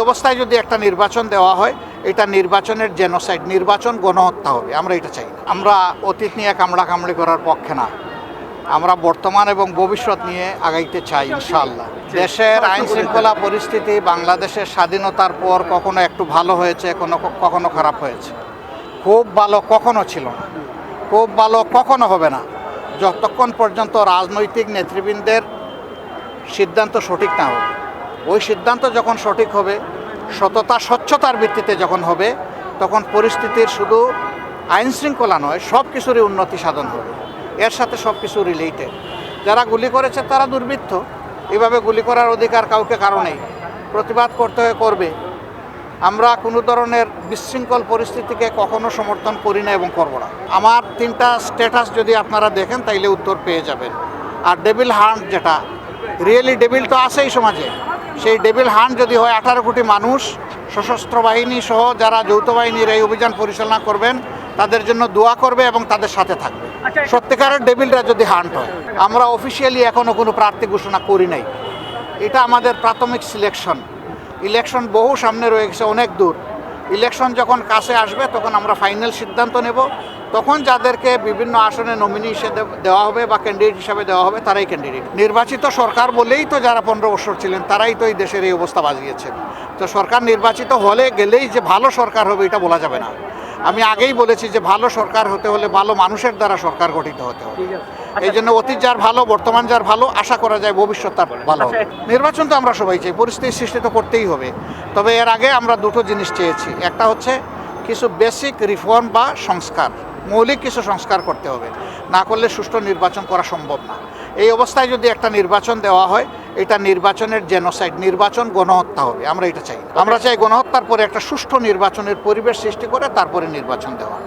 অবস্থায় যদি একটা নির্বাচন দেওয়া হয়, এটা নির্বাচনের জেনোসাইড, নির্বাচন গণহত্যা হবে। আমরা এটা চাই না। আমরা অতীত নিয়ে কামড়াকামড়ি করার পক্ষে না, আমরা বর্তমান এবং ভবিষ্যৎ নিয়ে আগাইতে চাই ইনশাআল্লাহ। দেশের আইন শৃঙ্খলা পরিস্থিতি বাংলাদেশের স্বাধীনতার পর কখনো একটু ভালো হয়েছে, কখনো খারাপ হয়েছে। খুব ভালো কখনো ছিল না, খুব ভালো কখনো হবে না, যতক্ষণ পর্যন্ত রাজনৈতিক নেতৃবৃন্দের সিদ্ধান্ত সঠিক না হবে। ওই সিদ্ধান্ত যখন সঠিক হবে, সততা স্বচ্ছতার ভিত্তিতে যখন হবে, তখন পরিস্থিতির শুধু আইন শৃঙ্খলা নয়, সব কিছুরই উন্নতি সাধন হবে। এর সাথে সব কিছু রিলেটেড। যারা গুলি করেছে তারা দুর্বৃত্ত, এভাবে গুলি করার অধিকার কাউকে কারণেই, প্রতিবাদ করতে করবে। আমরা কোনো ধরনের বিশৃঙ্খল পরিস্থিতিকে কখনো সমর্থন করি না এবং করব না। আমার 3টা স্ট্যাটাস যদি আপনারা দেখেন তাইলে উত্তর পেয়ে যাবেন। আর ডেভিল হান্ট, যেটা রিয়েলি ডেভিল তো আছেই সমাজে, সেই ডেভিল হান্ট যদি হয় 18 কোটি মানুষ সশস্ত্র বাহিনী সহ যারা যৌথ বাহিনীর এই অভিযান পরিচালনা করবেন তাদের জন্য দোয়া করবে এবং তাদের সাথে থাকবে। সত্যিকারের ডেভিলরা যদি হান্ট হয়, আমরা অফিসিয়ালি এখনও কোনো প্রার্থী ঘোষণা করি নাই। এটা আমাদের প্রাথমিক সিলেকশন। ইলেকশন বহু সামনে রয়ে গেছে, অনেক দূর। ইলেকশন যখন কাছে আসবে তখন আমরা ফাইনাল সিদ্ধান্ত নেব। তখন যাদেরকে বিভিন্ন আসনে নমিনি হিসেবে দেওয়া হবে বা ক্যান্ডিডেট হিসাবে দেওয়া হবে তারাই ক্যান্ডিডেট। নির্বাচিত সরকার বলেই তো যারা 15 বছর ছিলেন তারাই তো এই দেশের এই অবস্থা বাজিয়েছেন। তো সরকার নির্বাচিত হলে গেলেই যে ভালো সরকার হবে এটা বলা যাবে না। আমি আগেই বলেছি যে ভালো সরকার হতে হলে ভালো মানুষের দ্বারা সরকার গঠিত হতে হবে। এই জন্য অতীত যার ভালো, বর্তমান যার ভালো, আশা করা যায় ভবিষ্যৎ তার ভালো হবে। নির্বাচন তো আমরা সবাই চাই, পরিস্থিতি সৃষ্টি তো করতেই হবে। তবে এর আগে আমরা দুটো জিনিস চেয়েছি। একটা হচ্ছে কিছু বেসিক রিফর্ম বা সংস্কার, মৌলিক কিছু সংস্কার করতে হবে, না করলে সুষ্ঠু নির্বাচন করা সম্ভব না। এই অবস্থায় যদি একটা নির্বাচন দেওয়া হয়, এটা নির্বাচনের জেনোসাইড, নির্বাচন গণহত্যা হবে। আমরা এটা চাই না। আমরা চাই গণহত্যার পরে একটা সুষ্ঠু নির্বাচনের পরিবেশ সৃষ্টি করে তারপরে নির্বাচন দেওয়া।